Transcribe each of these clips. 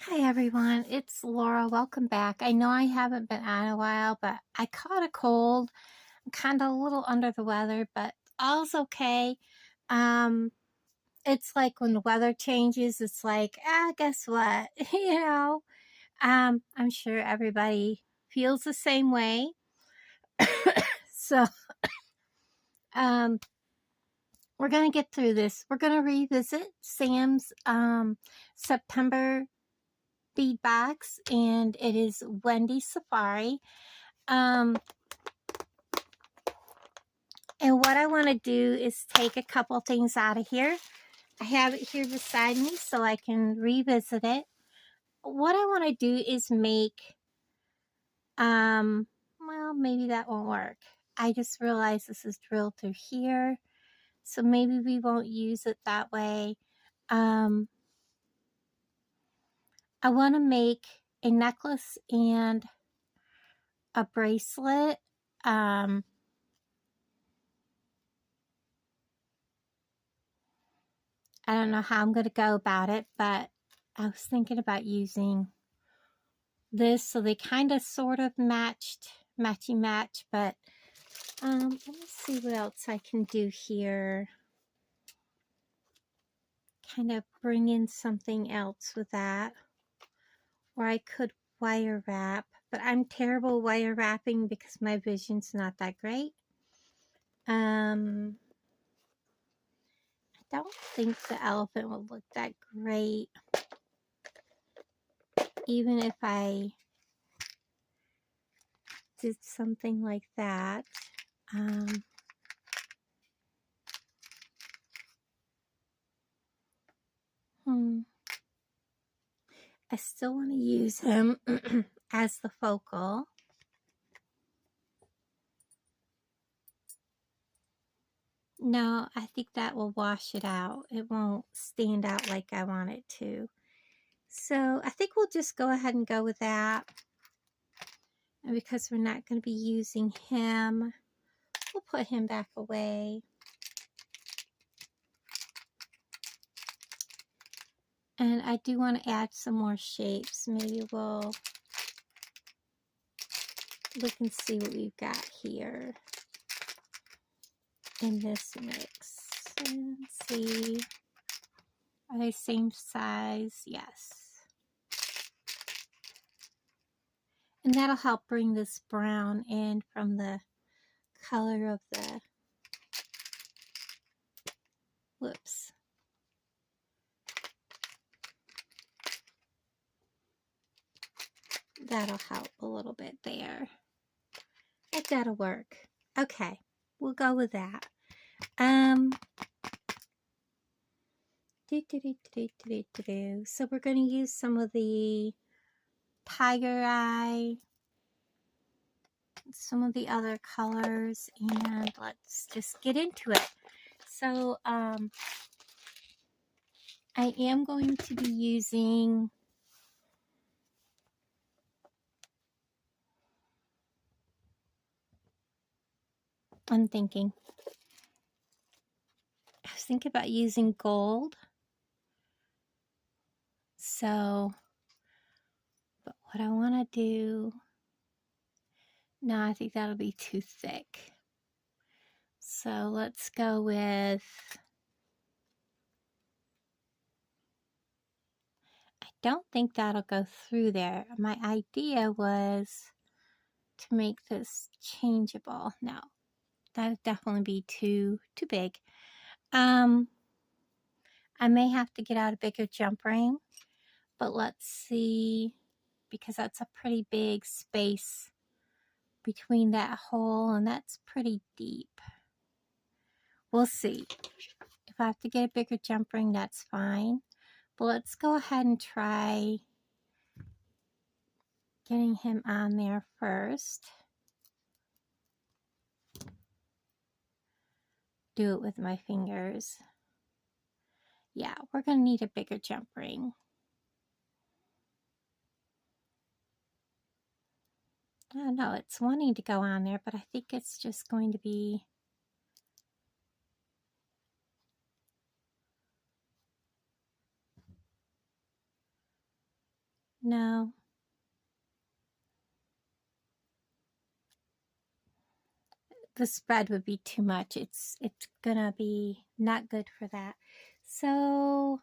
Hi everyone, it's Laura. Welcome back. I know I haven't been on a while, but I caught a cold. I'm kind of a little under the weather, but all's okay. Um, it's like when the weather changes, it's like, guess what? I'm sure everybody feels the same way. So, um, we're gonna get through this. We're gonna revisit Sam's September bead box, and it is Wendy Safari. Um, and what I want to do is take a couple things out of here. I have it here beside me so I can revisit it. What I want to do is make, well, maybe that won't work. I just realized this is drilled through here, so maybe we won't use it that way. I want to make a necklace and a bracelet. I don't know how I'm going to go about it, but I was thinking about using this so they kind of sort of matchy match, but let me see what else I can do here. Kind of bring in something else with that, or I could wire wrap, but I'm terrible wire wrapping because my vision's not that great. I don't think the elephant will look that great, even if I did something like that. I still want to use him as the focal. No, I think that will wash it out. It won't stand out like I want it to. So I think we'll just go ahead and go with that. And because we're not going to be using him, we'll put him back away. And I do want to add some more shapes. Maybe we'll look and see what we've got here in this mix. And see, are they same size? Yes. And that'll help bring this brown in from the color of the, whoops. That'll help a little bit there. That'll work. Okay, we'll go with that. So we're going to use some of the tiger eye, some of the other colors, and let's just get into it. So I am going to be using I was thinking about using gold. So, but what I want to do, no, I think that'll be too thick. So let's go with, I don't think that'll go through there. My idea was to make this changeable. No, that would definitely be too big. I may have to get out a bigger jump ring, but let's see, because that's a pretty big space between that hole, and that's pretty deep. We'll see. If I have to get a bigger jump ring, that's fine. But let's go ahead and try getting him on there first. Do it with my fingers. Yeah, we're going to need a bigger jump ring. I don't know, it's wanting to go on there, but I think it's just going to be No. The spread would be too much. It's gonna be not good for that. So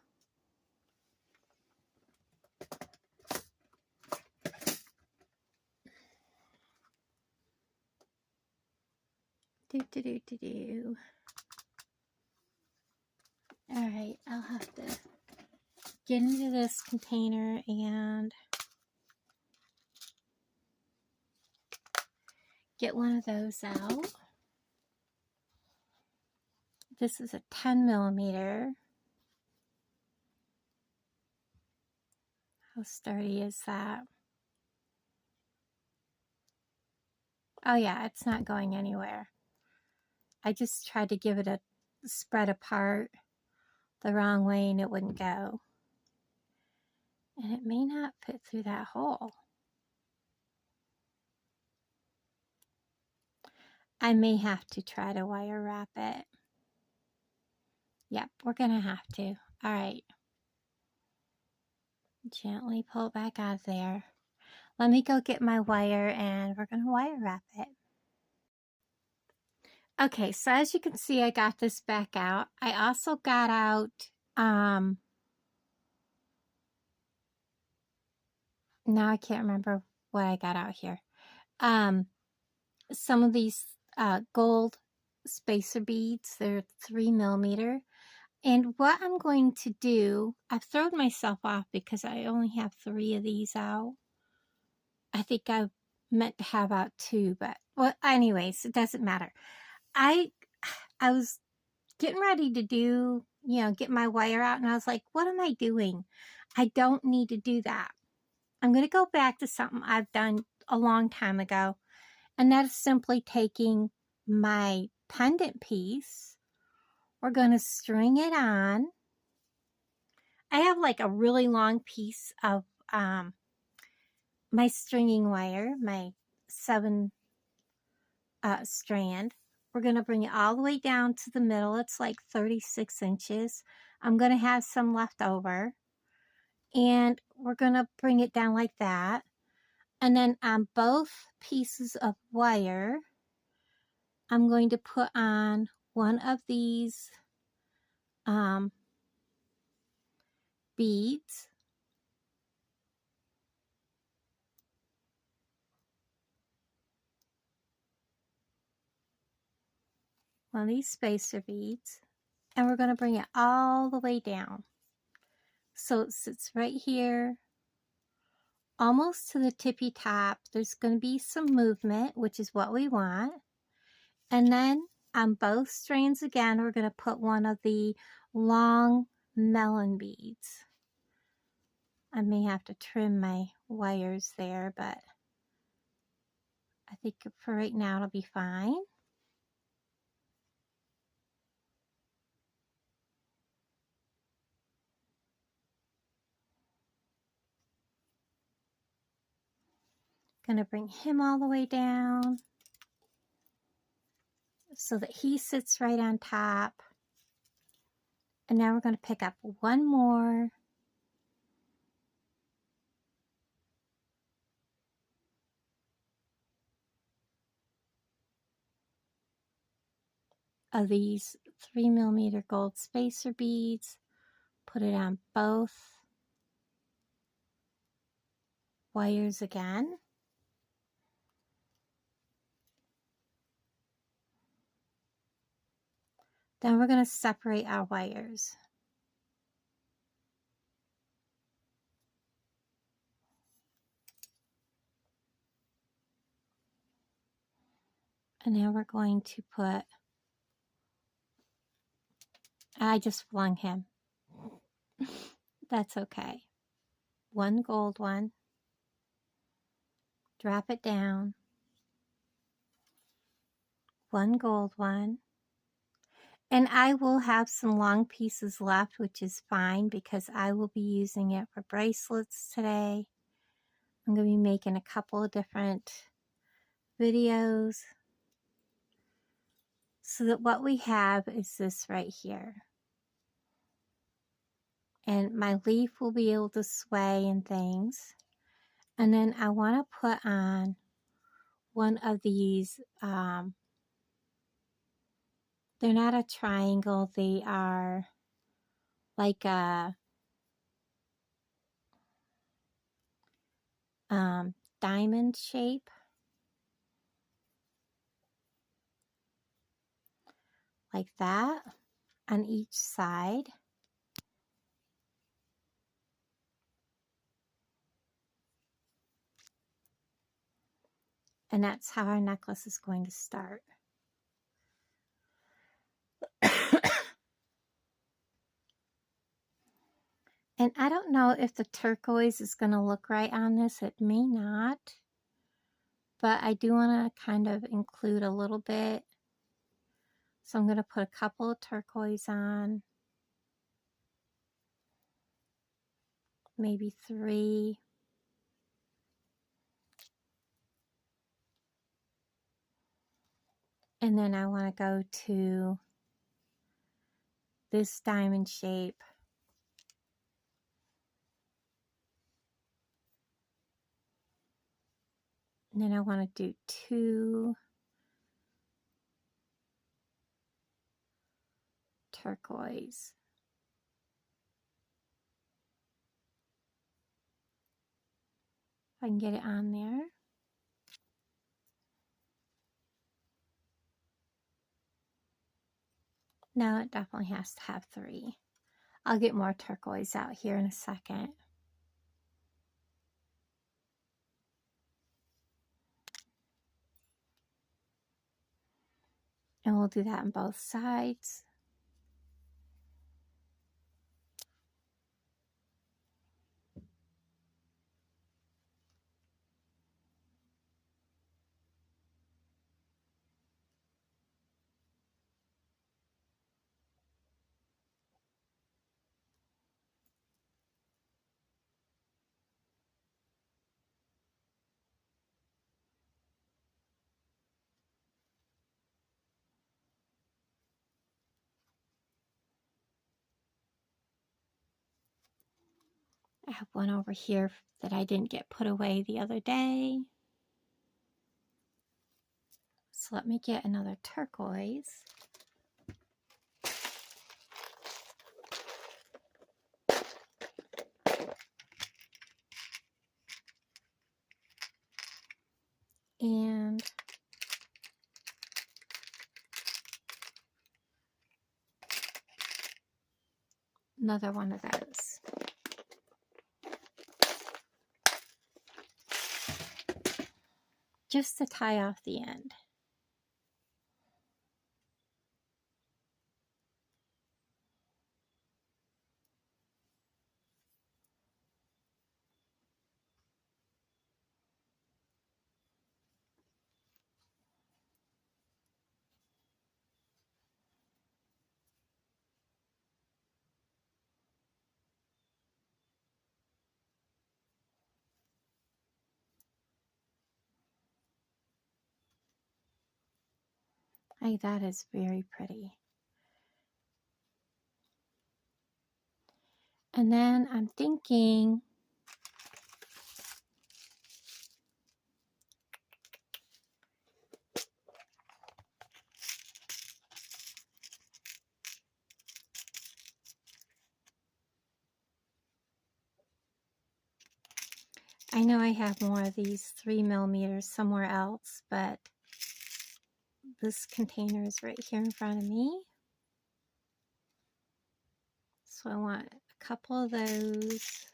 do. All right, I'll have to get into this container and get one of those out. This is a 10 millimeter. How sturdy is that? Oh yeah, it's not going anywhere. I just tried to give it a spread apart the wrong way and it wouldn't go. And it may not fit through that hole. I may have to try to wire wrap it. Yep, we're gonna have to. All right. Gently pull it back out of there. Let me go get my wire and we're gonna wire wrap it. Okay, so as you can see, I got this back out. I also got out, now I can't remember what I got out here. Some of these gold spacer beads, they're 3 millimeter. And what I'm going to do, I've thrown myself off because I only have 3 of these out. I think I meant to have out 2, but well, anyways, it doesn't matter. I was getting ready to do, get my wire out, and I was like, what am I doing? I don't need to do that. I'm going to go back to something I've done a long time ago, and that is simply taking my pendant piece. We're going to string it on. I have like a really long piece of my stringing wire, my 7 strand. We're going to bring it all the way down to the middle. It's like 36 inches. I'm going to have some left over. And we're going to bring it down like that. And then on both pieces of wire, I'm going to put on one of these beads. One of these spacer beads. And we're going to bring it all the way down. So it sits right here, almost to the tippy top. There's going to be some movement, which is what we want. And then on both strands again, we're going to put one of the long melon beads. I may have to trim my wires there, but I think for right now it'll be fine. Gonna bring him all the way down so that he sits right on top. And now we're going to pick up one more of these 3 millimeter gold spacer beads, put it on both wires again. Then we're going to separate our wires. And now we're going to put, I just flung him. That's okay. One gold one. Drop it down. One gold one. And I will have some long pieces left, which is fine because I will be using it for bracelets today. I'm going to be making a couple of different videos. So that what we have is this right here. And my leaf will be able to sway and things. And then I want to put on one of these, they're not a triangle, they are like a diamond shape, like that on each side. And that's how our necklace is going to start. And I don't know if the turquoise is going to look right on this. It may not. But I do want to kind of include a little bit. So I'm going to put a couple of turquoise on. Maybe 3. And then I want to go to this diamond shape. And then I want to do 2 turquoise. If I can get it on there. No, it definitely has to have 3. I'll get more turquoise out here in a second. And we'll do that on both sides. I have one over here that I didn't get put away the other day. So let me get another turquoise. And another one of those. Just to tie off the end. Hey, that is very pretty. And then I'm thinking I know I have more of these 3mm somewhere else, but this container is right here in front of me. So I want a couple of those.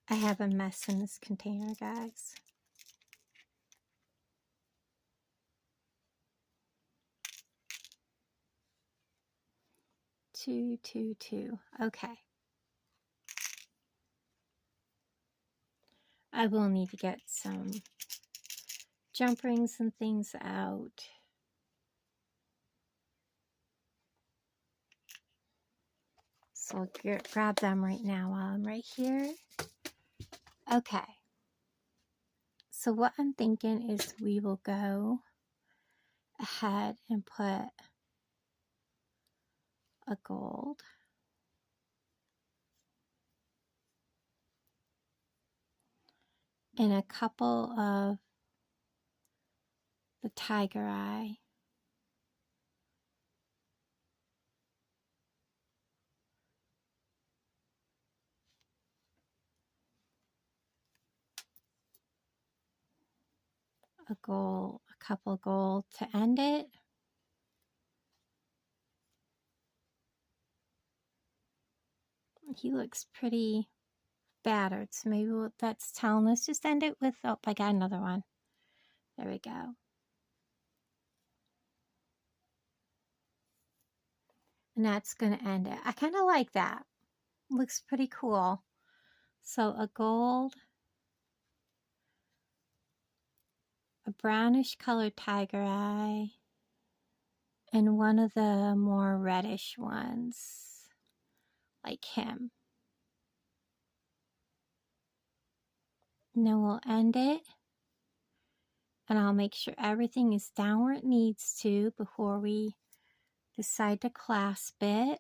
I have a mess in this container, guys. Two. Okay. I will need to get some jump rings and things out. So I'll grab them right now while I'm right here. Okay. So what I'm thinking is we will go ahead and put a gold and a couple of the tiger eye. A gold, a couple gold to end it. He looks pretty battered, so maybe that's telling us just end it with, oh, I got another one. There we go. And that's going to end it. I kind of like that. Looks pretty cool. So a gold, a brownish colored tiger eye, and one of the more reddish ones, like him. And then we'll end it. And I'll make sure everything is down where it needs to before we decide to clasp it.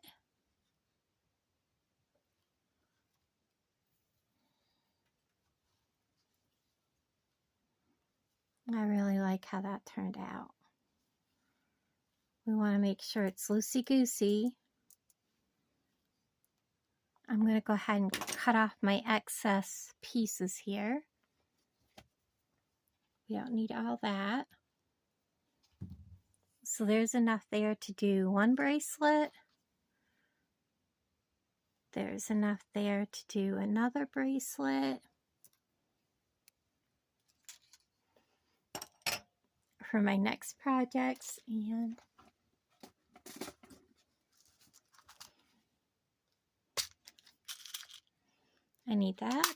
I really like how that turned out. We want to make sure it's loosey-goosey. I'm going to go ahead and cut off my excess pieces here. We don't need all that. So there's enough there to do one bracelet. There's enough there to do another bracelet. For my next projects, and I need that.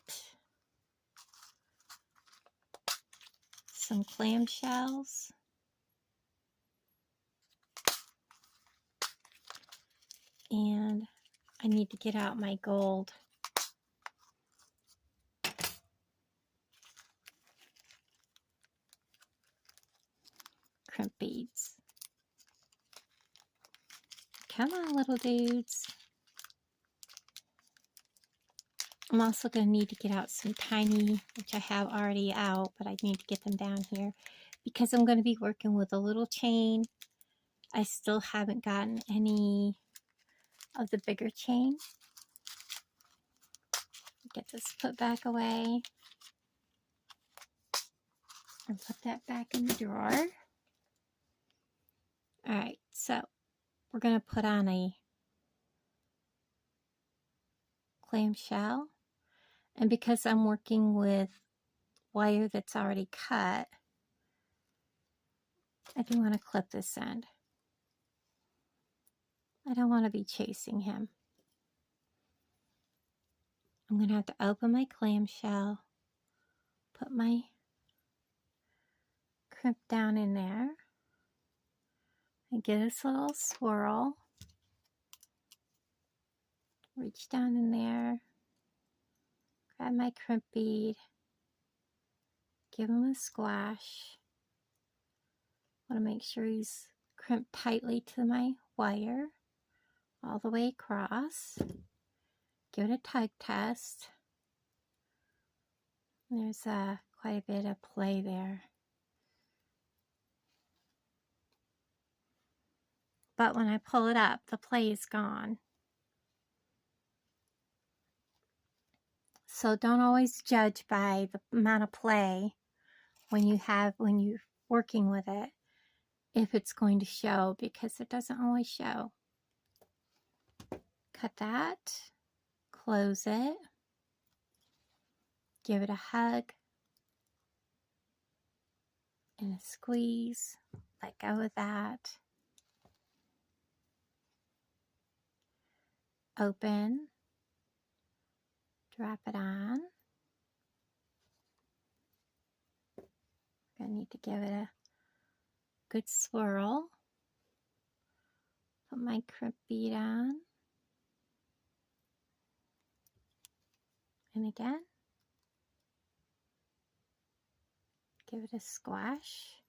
Some clamshells. And I need to get out my gold. Crimp beads. Come on, little dudes. I'm also going to need to get out some tiny, which I have already out, but I need to get them down here because I'm going to be working with a little chain. I still haven't gotten any of the bigger chain. Get this put back away and put that back in the drawer. All right, so we're going to put on a clamshell, and because I'm working with wire that's already cut, I do want to clip this end. I don't want to be chasing him. I'm going to have to open my clamshell, put my crimp down in there, and get this little swirl. Reach down in there, grab my crimp bead, give him a squash. Want to make sure he's crimped tightly to my wire all the way across. Give it a tug test. There's quite a bit of play there. But when I pull it up, the play is gone. So don't always judge by the amount of play when you're working with it, if it's going to show, because it doesn't always show. Cut that, close it, give it a hug and a squeeze, let go of that. Open, drop it on. I need to give it a good swirl. Put my crimp bead on. And again. Give it a squash.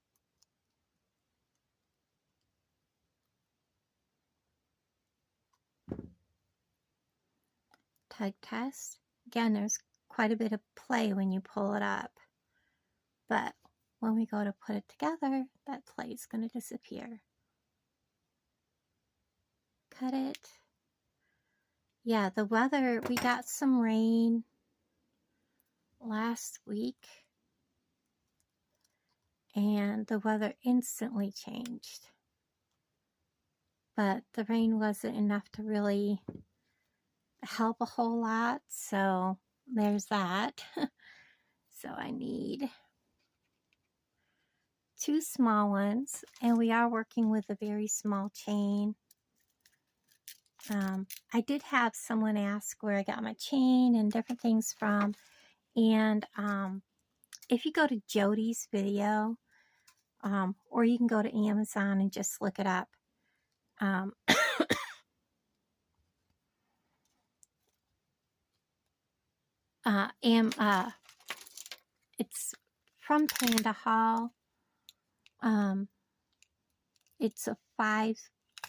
Tug test. Again, there's quite a bit of play when you pull it up, but when we go to put it together, that play is going to disappear. Cut it. Yeah, the weather, we got some rain last week, and the weather instantly changed. But the rain wasn't enough to really help a whole lot, so there's that. So I need 2 small ones, and we are working with a very small chain. I did have someone ask where I got my chain and different things from, and if you go to Jody's video, or you can go to Amazon and just look it up. It's from Panda Hall. It's a 5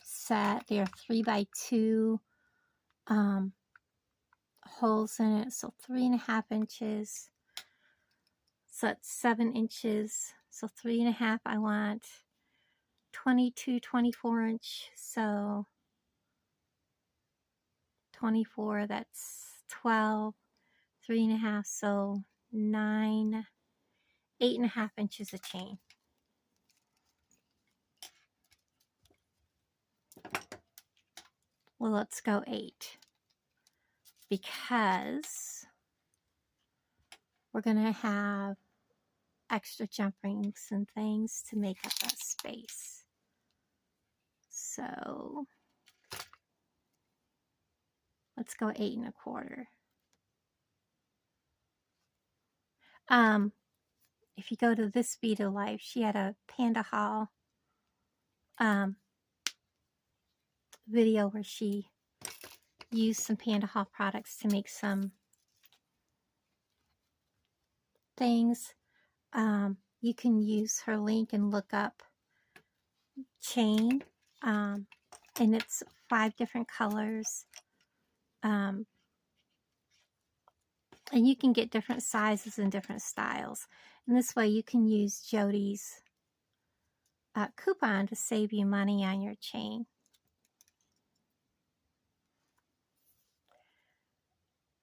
set. There are 3x2 holes in it, so 3.5 inches. So that's 7 inches. So 3.5. I want 22, 24-inch. So 24. That's 12. 3.5. So 9. 8.5 inches of chain. Well, let's go 8, because we're going to have extra jump rings and things to make up that space. So let's go 8.25. If you go to This Bead of Life, she had a Panda Haul video where she used some Panda Haul products to make some things. You can use her link and look up chain, and it's 5 different colors, and you can get different sizes and different styles, and this way you can use Jody's coupon to save you money on your chain.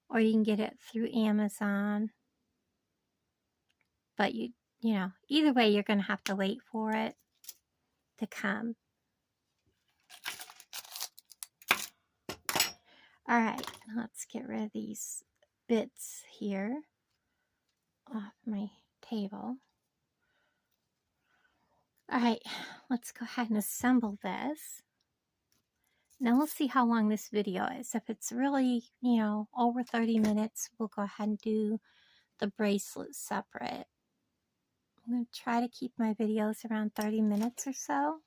Or you can get it through Amazon, but you know, either way you're going to have to wait for it to come. All right, let's get rid of these bits here off my table. All right, let's go ahead and assemble this. Now we'll see how long this video is. If it's really, you know, over 30 minutes, we'll go ahead and do the bracelet separate. I'm going to try to keep my videos around 30 minutes or so.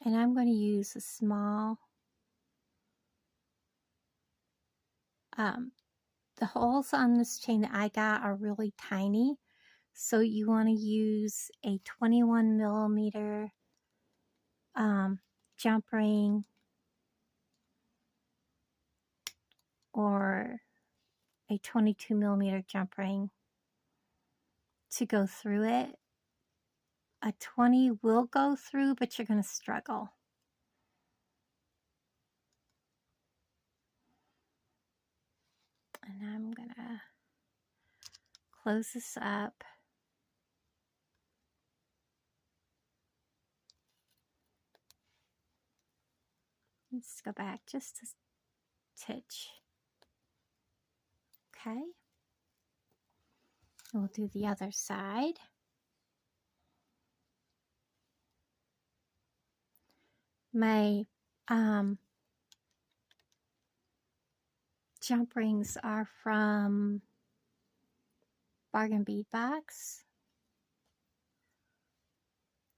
And I'm going to use a small, the holes on this chain that I got are really tiny. So you want to use a 21 millimeter jump ring, or a 22 millimeter jump ring to go through it. A 20 will go through, but you're going to struggle. And I'm going to close this up. Let's go back just a titch. Okay. We'll do the other side. My jump rings are from Bargain Bead Box.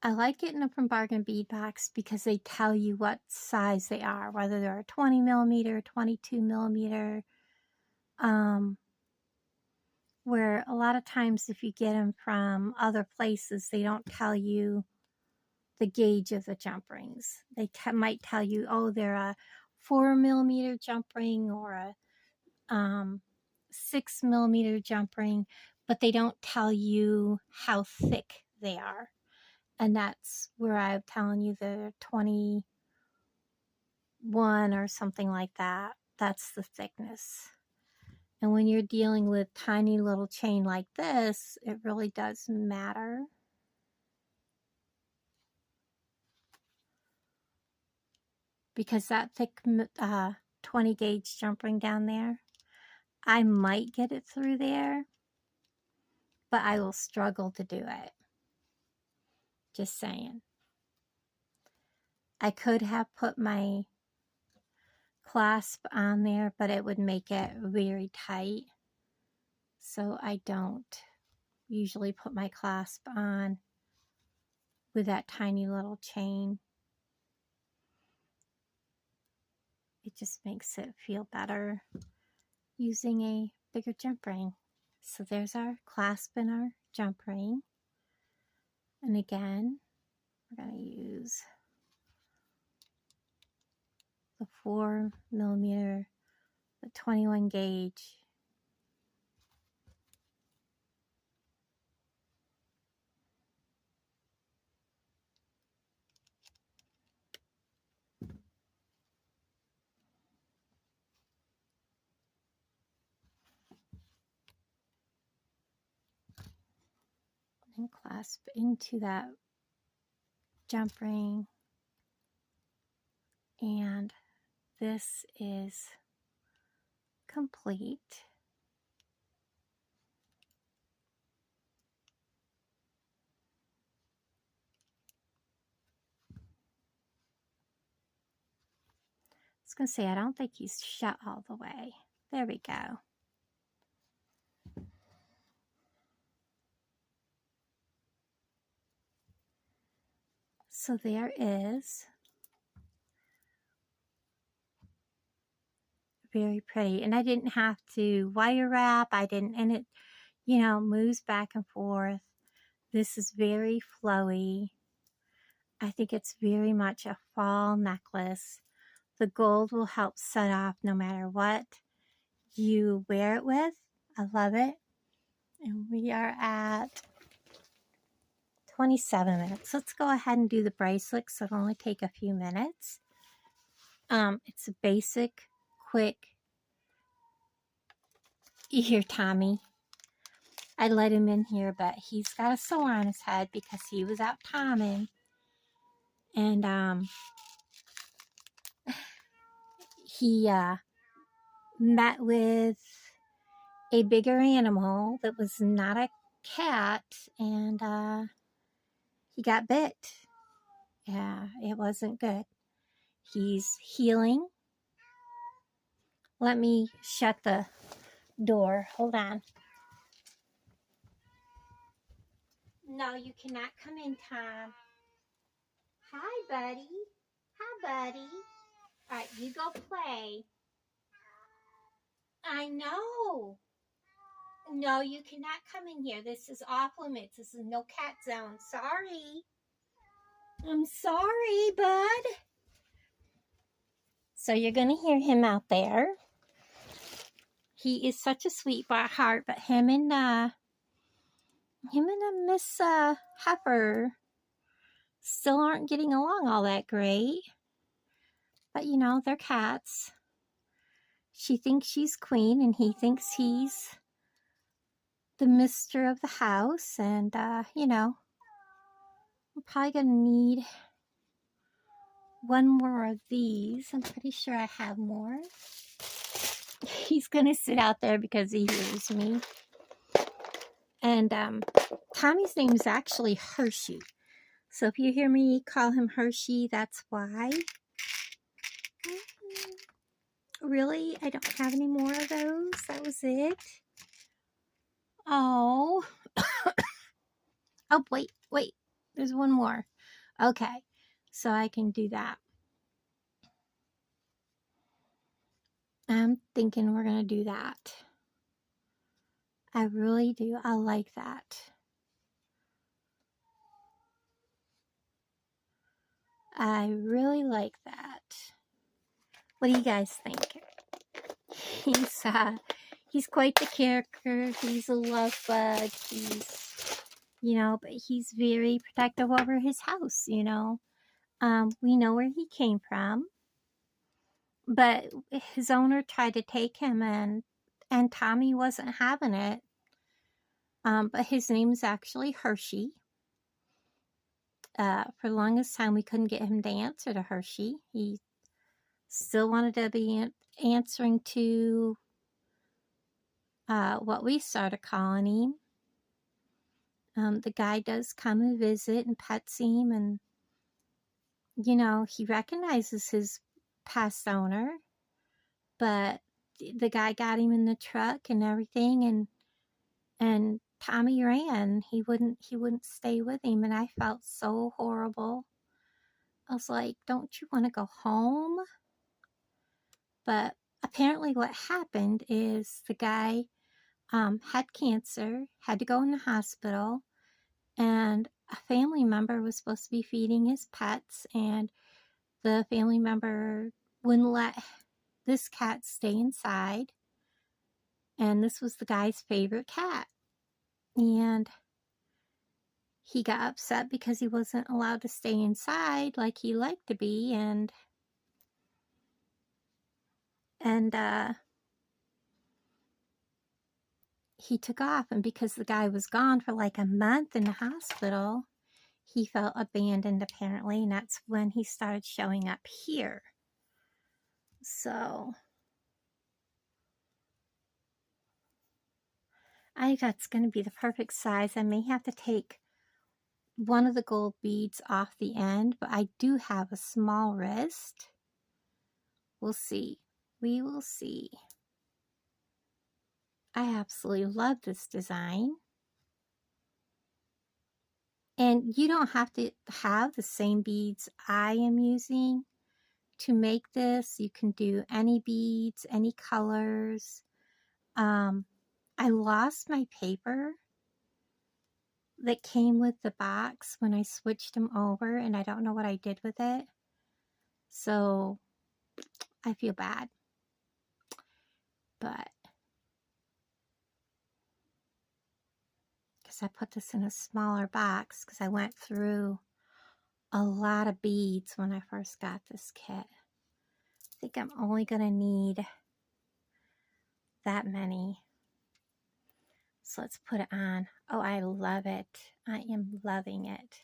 I like getting them from Bargain Bead Box because they tell you what size they are, whether they're a 20 millimeter, 22 millimeter. Where a lot of times if you get them from other places, they don't tell you the gauge of the jump rings. They might tell you, oh, they're a 4 millimeter jump ring or a 6 millimeter jump ring, but they don't tell you how thick they are. And that's where I'm telling you the 21 or something like that. That's the thickness. And when you're dealing with tiny little chain like this, it really does matter. Because that thick 20 gauge jump ring down there, I might get it through there, but I will struggle to do it. Just saying. I could have put my clasp on there, but it would make it very tight. So I don't usually put my clasp on with that tiny little chain. It just makes it feel better using a bigger jump ring. So there's our clasp and our jump ring. And again, we're going to use the 4 millimeter, the 21 gauge. And clasp into that jump ring. And this is complete. I was going to say, I don't think he's shut all the way. There we go. So there is. Very pretty. And I didn't have to wire wrap. I didn't, and it, you know, moves back and forth. This is very flowy. I think it's very much a fall necklace. The gold will help set off no matter what you wear it with. I love it. And we are at 27 minutes. Let's go ahead and do the bracelet, so it'll only take a few minutes. It's a basic, quick. You hear Tommy. I let him in here, but he's got a sore on his head because he was out tomming. And he met with a bigger animal that was not a cat, and he got bit. Yeah, it wasn't good. He's healing. Let me shut the door. Hold on. No, you cannot come in, Tom. Hi, buddy. Hi, buddy. All right, you go play. I know. No, you cannot come in here. This is off limits. This is no cat zone. Sorry. I'm sorry, bud. So you're going to hear him out there. He is such a sweet heart, but him and Miss Heifer still aren't getting along all that great. But you know, they're cats. She thinks she's queen, and he thinks he's the mister of the house. And you know, we're probably gonna need one more of these. I'm pretty sure I have more. He's gonna sit out there because he hears me. And Tommy's name is actually Hershey. So if you hear me call him Hershey, that's why. Really? I don't have any more of those? That was it? Oh. Oh, wait. There's one more. Okay, so I can do that. I'm thinking we're going to do that. I really do. I like that. I really like that. What do you guys think? He's quite the character. He's a love bug. He's, you know, but he's very protective over his house, you know. We know where he came from, but his owner tried to take him, and Tommy wasn't having it. But his name is actually Hershey. For the longest time, we couldn't get him to answer to Hershey. He still wanted to be answering to what we started calling him. The guy does come and visit and pets him, and, you know, he recognizes his past owner, but the guy got him in the truck and everything, and Tommy ran. He wouldn't stay with him, and I felt so horrible. I was like, don't you want to go home? But apparently what happened is the guy had cancer, had to go in the hospital, and a family member was supposed to be feeding his pets, and the family member wouldn't let this cat stay inside, and this was the guy's favorite cat, and he got upset because he wasn't allowed to stay inside like he liked to be, and he took off, and because the guy was gone for like a month in the hospital, he felt abandoned apparently, and that's when he started showing up here. So I think that's going to be the perfect size. I may have to take one of the gold beads off the end, but I do have a small wrist. We'll see. We will see. I absolutely love this design. And you don't have to have the same beads I am using to make this. You can do any beads, any colors. I lost my paper that came with the box when I switched them over, and I don't know what I did with it. So I feel bad. But because I put this in a smaller box because I went through a lot of beads when I first got this kit. I think I'm only going to need that many. So let's put it on. Oh, I love it. I am loving it.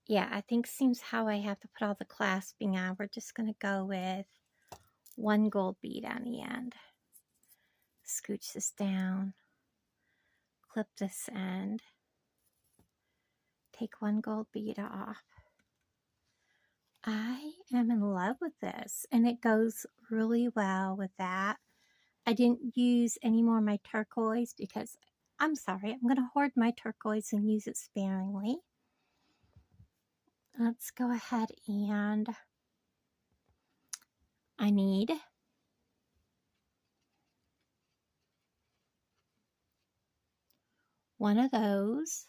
Yeah, I think seems how I have to put all the clasping on. We're just going to go with one gold bead on the end. Scooch this down. Clip this end. Take one gold bead off. I am in love with this, and it goes really well with that. I didn't use any more of my turquoise because, I'm sorry, I'm going to hoard my turquoise and use it sparingly. Let's go ahead and I need one of those.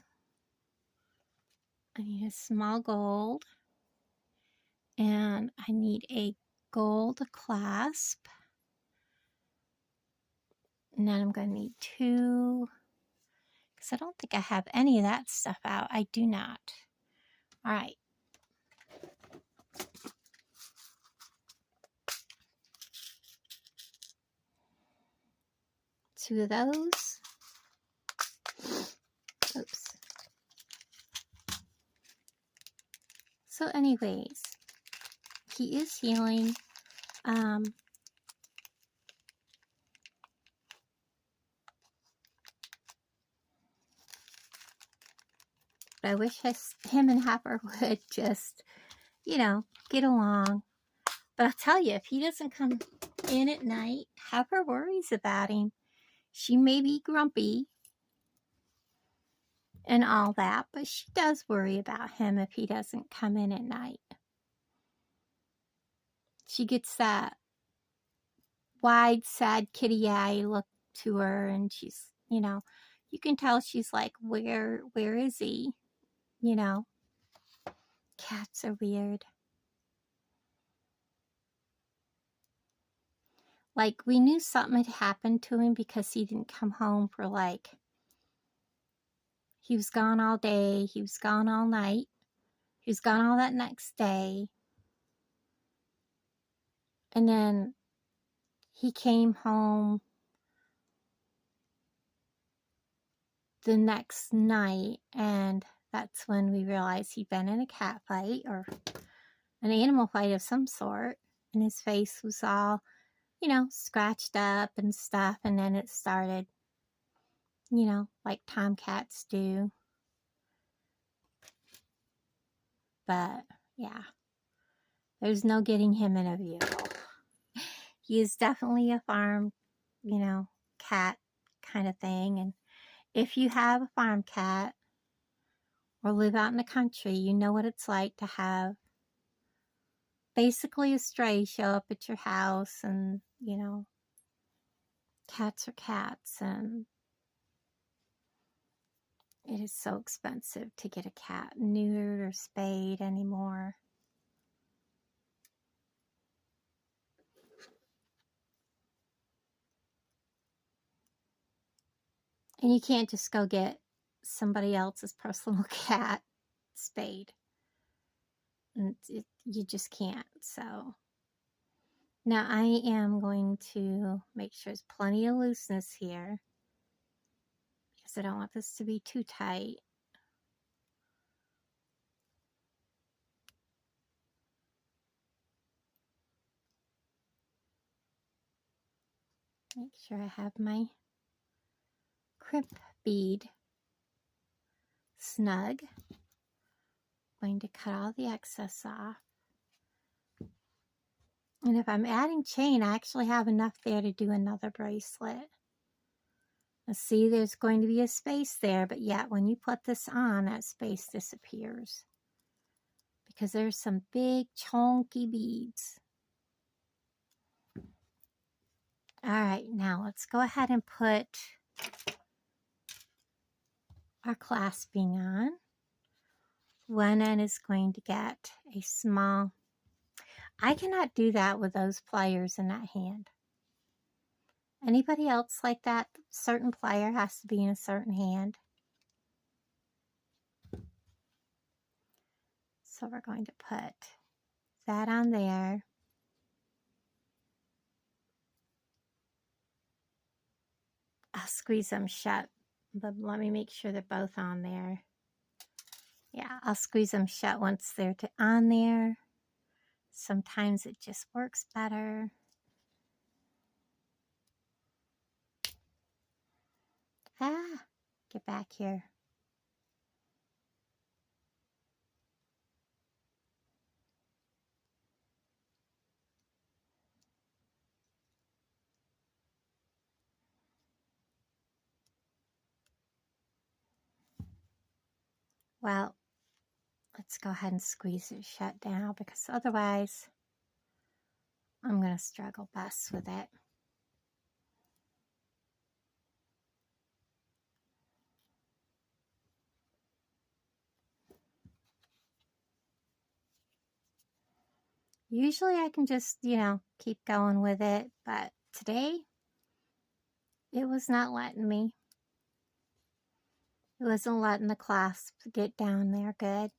I need a small gold, and I need a gold clasp, and then I'm going to need two, because I don't think I have any of that stuff out. I do not. All right. Two of those. Oops. So anyways, he is healing. But I wish him and Hopper would just, you know, get along. But I'll tell you, if he doesn't come in at night, Hopper worries about him. She may be grumpy, and all that, but she does worry about him if he doesn't come in at night. She gets that wide, sad kitty eye look to her, and she's, you can tell she's like, where is he? Cats are weird. Like, we knew something had happened to him because he didn't come home for he was gone all day, he was gone all night, he was gone all that next day. And then he came home the next night, and that's when we realized he'd been in a cat fight or an animal fight of some sort, and his face was all, scratched up and stuff, and then it started, like tomcats do. But, yeah, there's no getting him in a vehicle. He is definitely a farm, cat kind of thing, and if you have a farm cat or live out in the country, you know what it's like to have basically a stray show up at your house, and, cats are cats, and it is so expensive to get a cat neutered or spayed anymore. And you can't just go get somebody else's personal cat spayed. You just can't. So now I am going to make sure there's plenty of looseness here, because I don't want this to be too tight. Make sure I have my crimp bead snug. I'm going to cut all the excess off. And if I'm adding chain, I actually have enough there to do another bracelet. Now see, there's going to be a space there, but yet when you put this on, that space disappears, because there's some big chunky beads. All right, now let's go ahead and put our clasping on. One end is going to get a small, I cannot do that with those pliers in that hand. Anybody else like that? Certain plier has to be in a certain hand. So we're going to put that on there. I'll squeeze them shut, but let me make sure they're both on there. Yeah, I'll squeeze them shut once they're on there. Sometimes it just works better. Ah, get back here. Well, let's go ahead and squeeze it shut down, because otherwise I'm going to struggle best with it. Usually I can just, keep going with it, but today it was not letting me. It wasn't letting the clasp get down there good.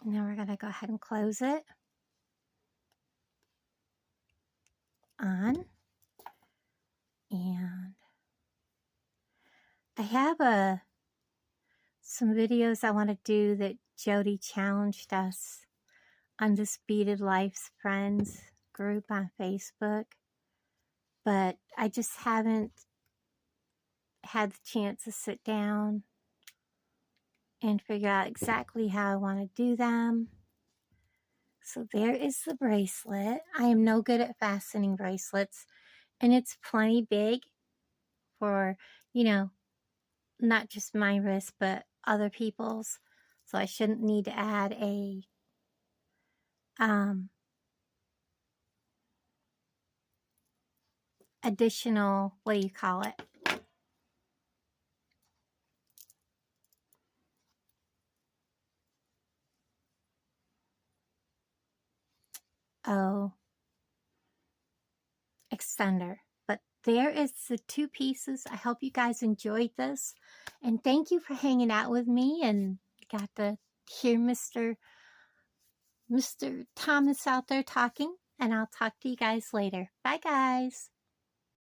Now we're going to go ahead and close it on. And I have some videos I want to do that Jody challenged us on this Beaded Life's Friends group on Facebook, but I just haven't had the chance to sit down and figure out exactly how I want to do them. So there is the bracelet. I am no good at fastening bracelets, and it's plenty big for, you know, not just my wrist, but other people's. So I shouldn't need to add a additional, what do you call it? Oh, extender. But there is the 2 pieces. I hope you guys enjoyed this. And thank you for hanging out with me and got to hear Mr. Thomas out there talking. And I'll talk to you guys later. Bye, guys.